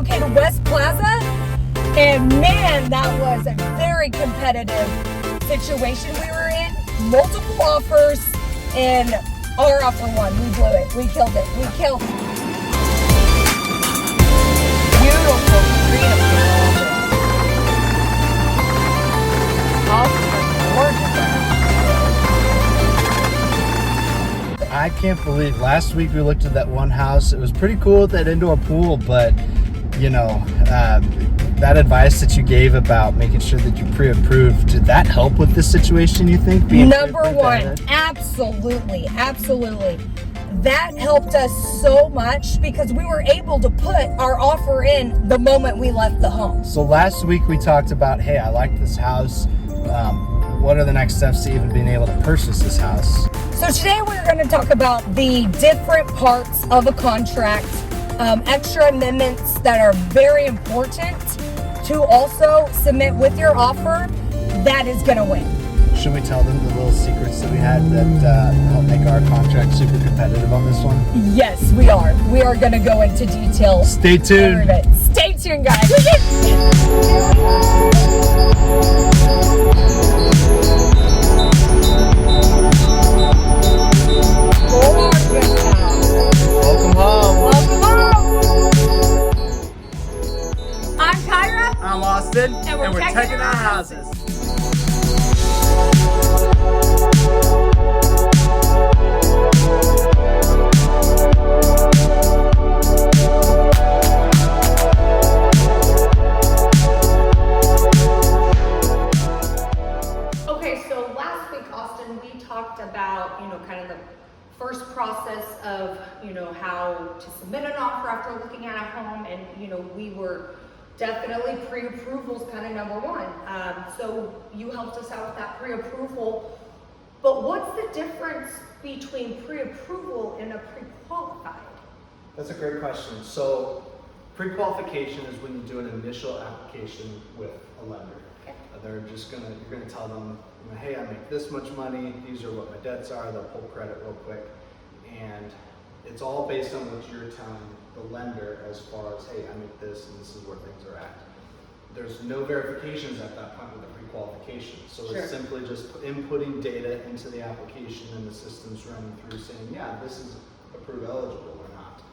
located West Plaza. And man, that was a very competitive situation we were in. Multiple offers, and our offer won. We blew it. We killed it. We killed it. Beautiful freedom. I can't believe last week we looked at that one house. It was pretty cool with that indoor pool, but you know, that advice that you gave about making sure that you pre-approved, did that help with this situation, you think? Number one, absolutely. That helped us so much because we were able to put our offer in the moment we left the home. So last week we talked about, hey, I like this house. What are the next steps to even being able to purchase this house? So today we're going to talk about the different parts of a contract, extra amendments that are very important to also submit with your offer. That is going to win. Should we tell them the little secrets that we had that help make our contract super competitive on this one? Yes, we are. We are going to go into detail. Stay tuned. Stay tuned, guys. Welcome home. I'm Kyra. I'm Austin. And we're checking our houses. Okay, so last week, Austin, we talked about, kind of the first process of, how to submit an offer after looking at a home, and, we were definitely pre-approval is kind of number one. So you helped us out with that pre-approval, but what's the difference between pre-approval and a pre-qualified? That's a great question. So pre-qualification is when you do an initial application with a lender. Okay. You're gonna tell them, hey, I make this much money, these are what my debts are, they'll pull credit real quick. And it's all based on what you're telling the lender as far as, hey, I make this and this is where things are at. There's no verifications at that point with the pre-qualification. So Sure. It's simply just inputting data into the application and the system's running through saying, yeah, this is approved eligible or not.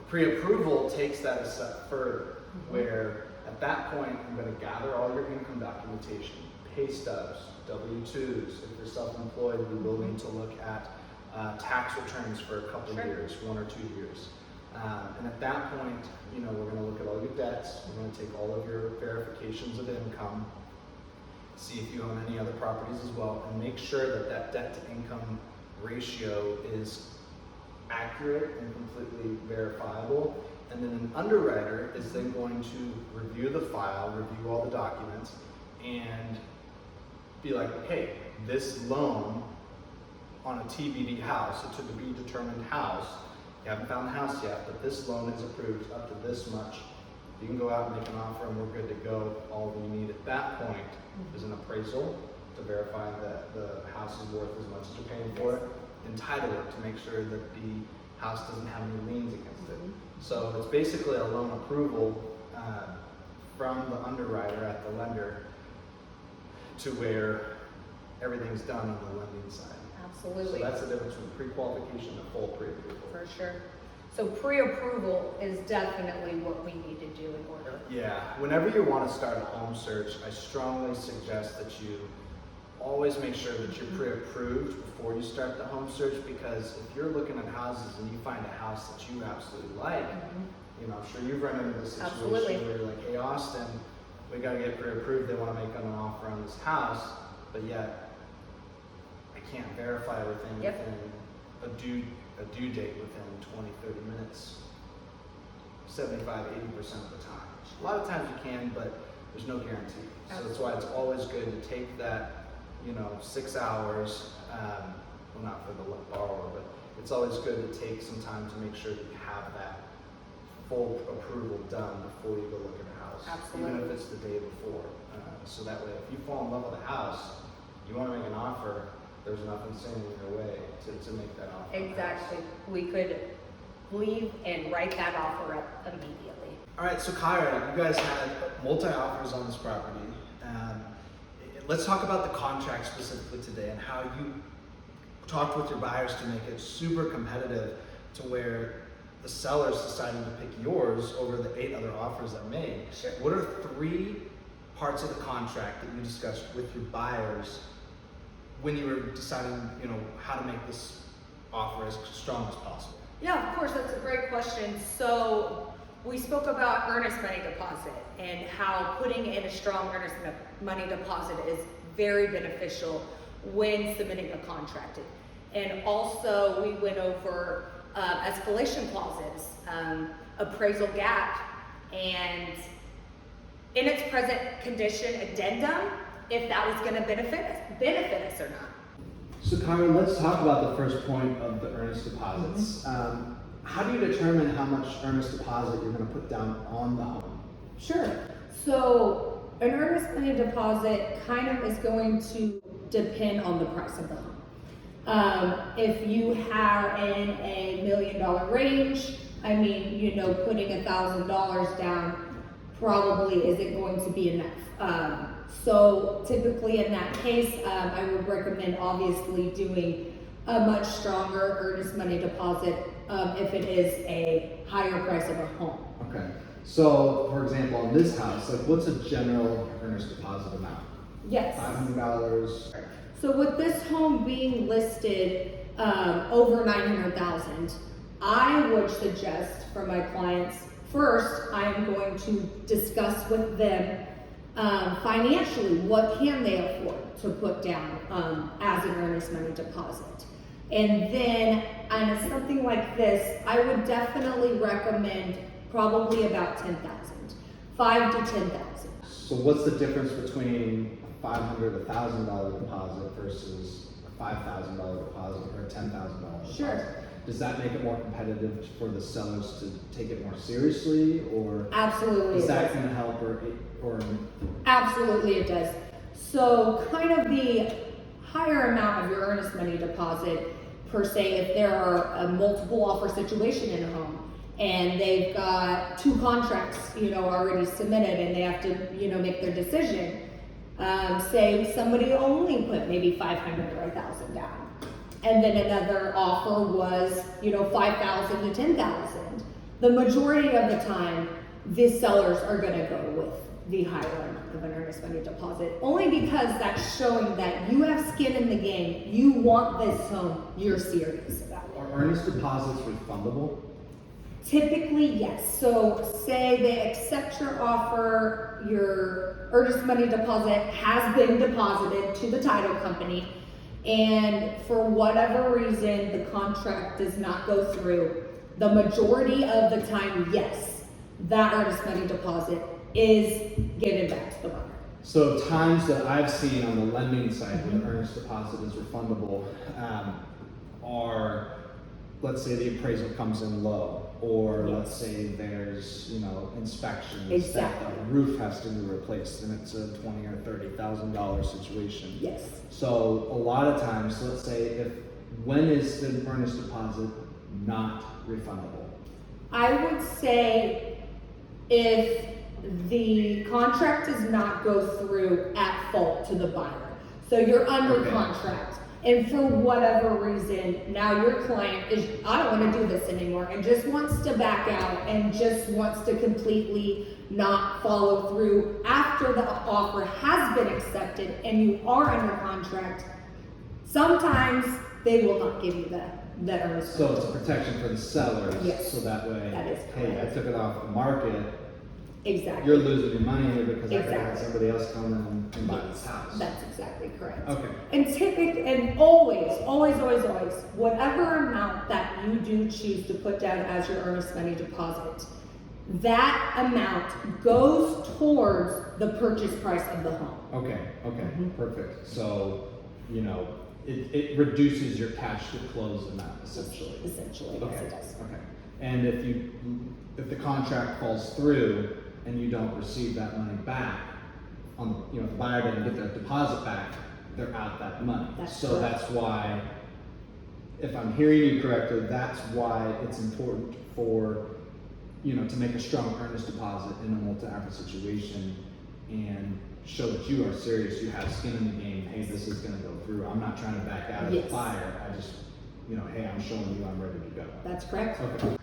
Pre-approval takes that a step further, where at that point, I'm going to gather all your income documentation, pay stubs, W-2s. If you're self-employed, we will need to look at tax returns for a couple of years, 1 or 2 years. And at that point, we're going to look at all your debts. We're going to take all of your verifications of income, see if you own any other properties as well, and make sure that that debt-to-income ratio is accurate and completely verifiable. And then an underwriter is then going to review the file, review all the documents, and be like, hey, this loan on a TBD house, a to-be determined house, you haven't found the house yet, but this loan is approved up to this much. You can go out and make an offer and we're good to go. All we need at that point is an appraisal to verify that the house is worth as much as you're paying for it, and title it to make sure that the house doesn't have any liens against it. So it's basically a loan approval from the underwriter at the lender to where everything's done on the lending side. Absolutely. So that's the difference between pre-qualification and full pre-approval. For sure. So pre-approval is definitely what we need to do in order. Yeah, whenever you want to start a home search, I strongly suggest that you always make sure that you're pre-approved before you start the home search, because if you're looking at houses and you find a house that you absolutely like, I'm sure you've run into this situation Absolutely. where you're like, hey Austin, we got to get pre-approved, they want to make an offer on this house, but yet I can't verify everything within a due date within 20, 30 minutes, 75, 80% of the time. A lot of times you can, but there's no guarantee. So that's why it's always good to take that 6 hours, well, not for the borrower, but it's always good to take some time to make sure that you have that full approval done before you go look at a house. Absolutely. Even if it's the day before. So that way, if you fall in love with a house, you want to make an offer, there's nothing standing in your way to make that offer. Exactly. We could leave and write that offer up immediately. All right, so Kyra, you guys had multi-offers on this property. Let's talk about the contract specifically today and how you talked with your buyers to make it super competitive to where the seller's deciding to pick yours over the 8 other offers that made. Sure. What are 3 parts of the contract that you discussed with your buyers when you were deciding, how to make this offer as strong as possible? Yeah, of course, that's a great question. So we spoke about earnest money deposit and how putting in a strong earnest money deposit is very beneficial when submitting a contract. And also we went over escalation clauses, appraisal gap, and in its present condition addendum, if that was going to benefit us or not. So Carmen, let's talk about the first point of the earnest deposits. How do you determine how much earnest deposit you're going to put down on the home? Sure. So an earnest money deposit kind of is going to depend on the price of the home. If you are in a $1 million range, I mean, putting $1,000 down probably isn't going to be enough. So typically in that case, I would recommend obviously doing a much stronger earnest money deposit if it is a higher price of a home. Okay. So, for example, on this house, what's a general earnest deposit amount? Yes. $500. So with this home being listed over $900,000, I would suggest for my clients, first, I am going to discuss with them financially, what can they afford to put down as an earnest money deposit. And then on something like this, I would definitely recommend probably about $10,000, $5,000 to $10,000. So what's the difference between a $500, $1,000 deposit versus a $5,000 deposit or a $10,000 deposit? Sure. Does that make it more competitive for the sellers to take it more seriously, or Absolutely. is that going to help, or? Absolutely it does. So kind of the higher amount of your earnest money deposit, per se, if there are a multiple offer situation in a home and they've got 2 contracts, already submitted and they have to, make their decision. Say somebody only put maybe $500 or $1,000 down, and then another offer was, $5,000 to $10,000. The majority of the time, the sellers are going to go with the higher amount of an earnest money deposit, only because that's showing that you have skin in the game. You want this home. You're serious about it. Are earnest deposits refundable? Typically, yes. So say they accept your offer, your earnest money deposit has been deposited to the title company, and for whatever reason, the contract does not go through. The majority of the time, yes, that earnest money deposit is given back to the buyer. So times that I've seen on the lending side where the earnest deposit is refundable are, let's say the appraisal comes in low, or let's say there's inspections Exactly. that the roof has to be replaced and it's a $20,000 or $30,000 situation. Yes. So a lot of times, let's say when is the earnest deposit not refundable? I would say if the contract does not go through at fault to the buyer. So you're under Okay. contract, and for whatever reason, now your client is, I don't want to do this anymore, and just wants to back out and just wants to completely not follow through after the offer has been accepted and you are under contract. Sometimes they will not give you that earnest. So it's a protection for the sellers. Yes. So that way, That is hey, I correct. took it off the market. Exactly. You're losing your money here because I Exactly. had somebody else come in and buy this house. That's exactly correct. Okay. And always, whatever amount that you do choose to put down as your earnest money deposit, that amount goes towards the purchase price of the home. Okay, perfect. So, it reduces your cash to close amount essentially. Essentially, yes, it does. Okay. And if the contract falls through and you don't receive that money back, if the buyer doesn't get their deposit back, they're out that money. That's so correct. that's why, if I'm hearing you correctly, that's why it's important for to make a strong earnest deposit in a multi-offer situation and show that you are serious, you have skin in the game. Hey, this is going to go through. I'm not trying to back out of the fire. I just, hey, I'm showing you I'm ready to go. That's correct. Okay.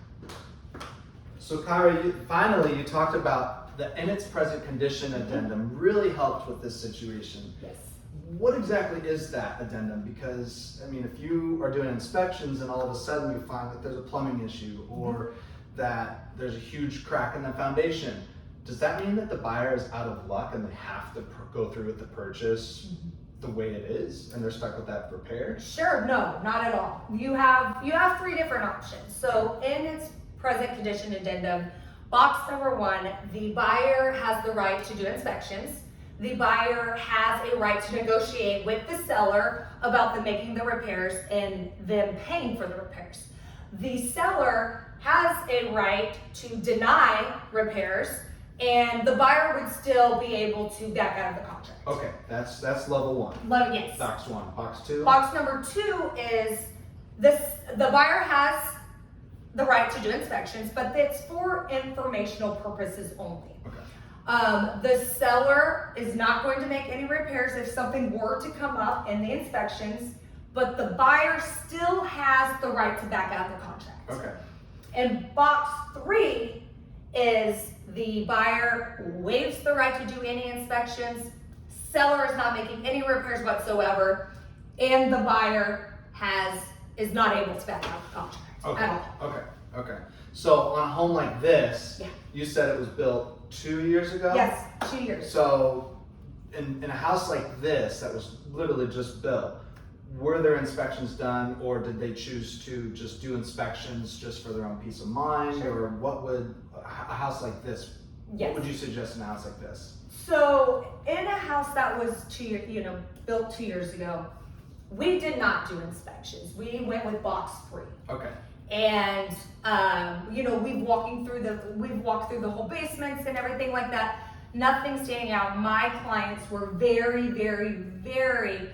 So Kyra, finally you talked about the in its present condition addendum really helped with this situation. Yes. What exactly is that addendum? Because, I mean, if you are doing inspections and all of a sudden you find that there's a plumbing issue or that there's a huge crack in the foundation, does that mean that the buyer is out of luck and they have to go through with the purchase the way it is and they're stuck with that repair? Sure, no, not at all. You have three different options. So in its present condition addendum, box number 1, the buyer has the right to do inspections. The buyer has a right to negotiate with the seller about them making the repairs and them paying for the repairs. The seller has a right to deny repairs, and the buyer would still be able to back out of the contract. Okay, that's level 1. Yes. Box 1. Box 2? Box number 2 is this: the buyer has the right to do inspections, but it's for informational purposes only. Okay. The seller is not going to make any repairs if something were to come up in the inspections, but the buyer still has the right to back out of the contract. Okay. And box 3 is the buyer waives the right to do any inspections, seller is not making any repairs whatsoever, and the buyer is not able to back out of the contract at all. Okay. So on a home like this, Yeah. you said it was built 2 years ago? Yes, 2 years. So in a house like this that was literally just built, were there inspections done, or did they choose to just do inspections just for their own peace of mind? Sure. Or what would a house like this, Yes. what would you suggest in a house like this? So in a house that was built 2 years ago, we did not do inspections. We went with box 3. Okay. And we've walked through the whole basements and everything like that. Nothing standing out. My clients were very, very, very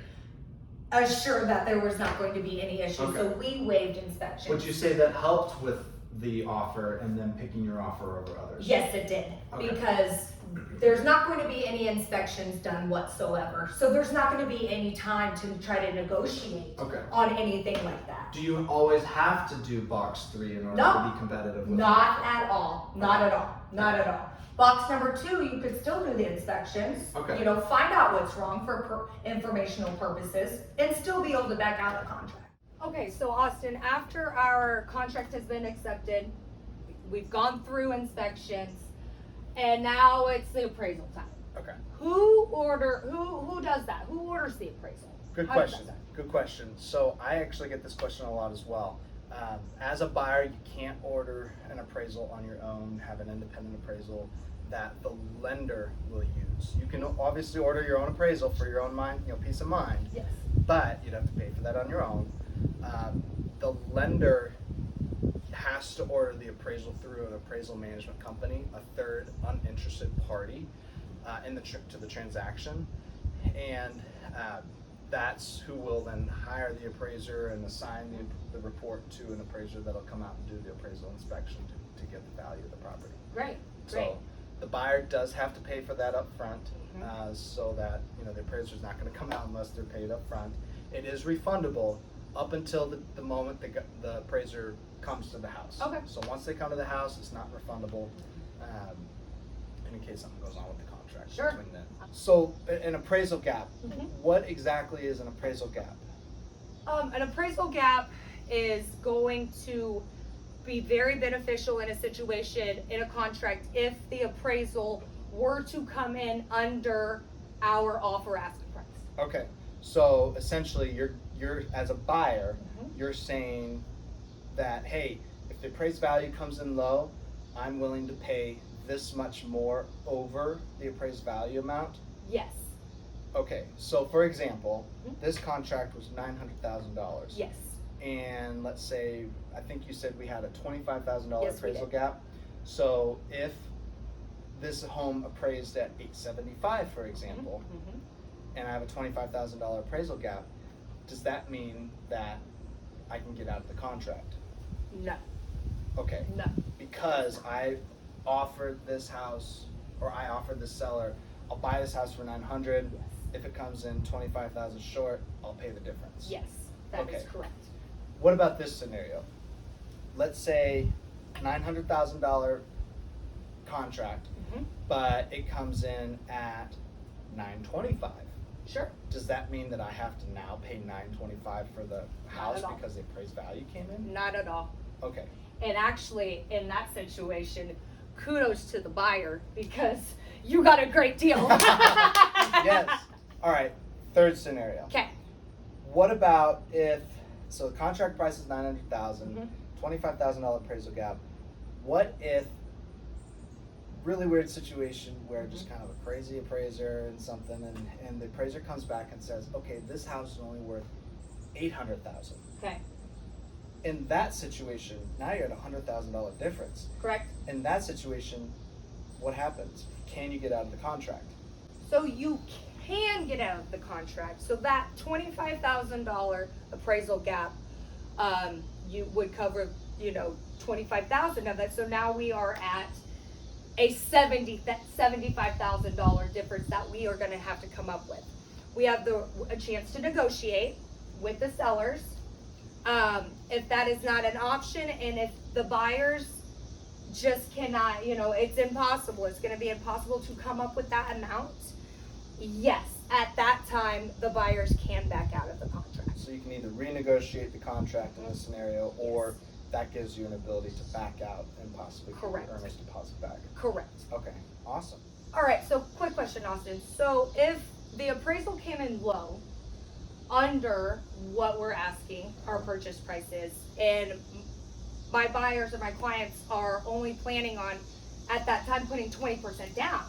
assured that there was not going to be any issues. Okay. So we waived inspections. Would you say that helped with the offer and then picking your offer over others? Yes, it did. Okay. Because there's not going to be any inspections done whatsoever. So there's not going to be any time to try to negotiate Okay. on anything like that. Do you always have to do box 3 in order No. to be competitive with Not at all. Not at all. Not at all. Box number 2, you could still do the inspections. Okay. Find out what's wrong for informational purposes and still be able to back out the contract. Okay, so Austin, after our contract has been accepted, we've gone through inspections, and now it's the appraisal time. Okay. Who does that? Who orders the appraisal? Good How does question. that? Good question. So I actually get this question a lot as well. As a buyer, you can't order an appraisal on your own, have an independent appraisal that the lender will use. You can obviously order your own appraisal for your own peace of mind, Yes. but you'd have to pay for that on your own. The lender has to order the appraisal through an appraisal management company, a third uninterested party to the transaction, and that's who will then hire the appraiser and assign the report to an appraiser that'll come out and do the appraisal inspection to get the value of the property. Great. So the buyer does have to pay for that up front, so that the appraiser's not going to come out unless they're paid up front. It is refundable up until the moment the appraiser comes to the house. Okay. So once they come to the house, it's not refundable, in case something goes on with the contract. Sure. Between then. So an appraisal gap. Mhm. What exactly is an appraisal gap? An appraisal gap is going to be very beneficial in a situation, in a contract, if the appraisal were to come in under our offer asking price. Okay. So essentially, you're as a buyer, you're saying that, hey, if the appraised value comes in low, I'm willing to pay this much more over the appraised value amount. Yes. Okay, so for example, this contract was $900,000. Yes. And let's say, I think you said we had a $25,000 Yes, we appraisal did. gap. So if this home appraised at $875, for example, and I have a $25,000 appraisal gap, does that mean that I can get out of the contract? No. Okay. No. Because I offered this house, or I offered the seller, I'll buy this house for 900. Yes. If it comes in 25,000 short, I'll pay the difference. Yes, that is Okay. correct. What about this scenario? Let's say $900,000 contract, Mhm. but it comes in at 925. Sure. Does that mean that I have to now pay 925 for the house at all. because the appraised value came in? Not at all. Okay. And actually, in that situation, kudos to the buyer because you got a great deal. Yes. All right. Third scenario. Okay. What about if, so the contract price is 900,000, Mhm. $25,000 appraisal gap. What if, really weird situation where just kind of a crazy appraiser and something, and the appraiser comes back and says, okay, this house is only worth 800,000. Okay. In that situation, now you're at $100,000 difference. Correct. In that situation, what happens? Can you get out of the contract? So you can get out of the contract. So that $25,000 appraisal gap, you would cover, 25,000 of it. So now we are at a $75,000 difference that we are going to have to come up with. We have a chance to negotiate with the sellers. If that is not an option, and if the buyers just cannot, it's impossible. It's going to be impossible to come up with that amount. Yes, at that time, the buyers can back out of the contract. So you can either renegotiate the contract in this scenario, or that gives you an ability to back out and possibly get your Correct. earnest deposit back. Correct. Okay, awesome. All right, so quick question, Austin. So if the appraisal came in low, under what we're asking our purchase price is, and my buyers or my clients are only planning on, at that time, putting 20% down.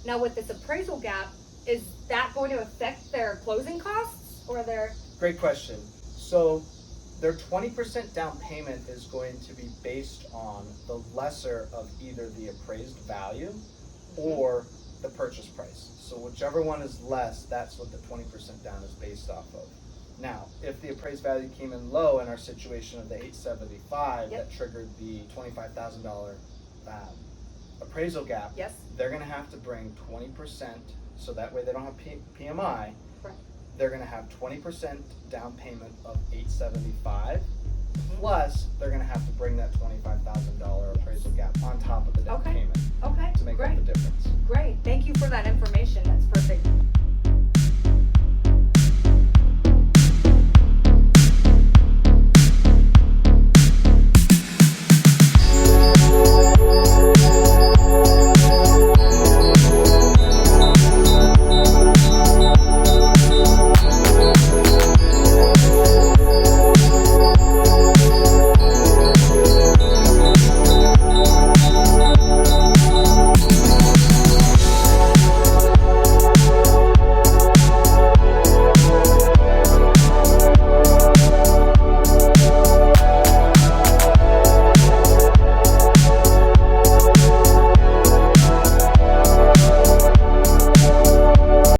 Now with this appraisal gap, is that going to affect their closing costs or their? Great question. So their 20% down payment is going to be based on the lesser of either the appraised value or the purchase price. So whichever one is less, that's what the 20% down is based off of. Now, if the appraised value came in low in our situation of the 875 that triggered the $25,000 appraisal gap, Yes. they're going to have to bring 20%, so that way they don't have PMI. Right. They're going to have 20% down payment of $875, plus they're going to have to bring that $25,000 appraisal gap on top of the down Okay. payment Okay, to make great. up the difference. Great, thank you for that information, that's perfect.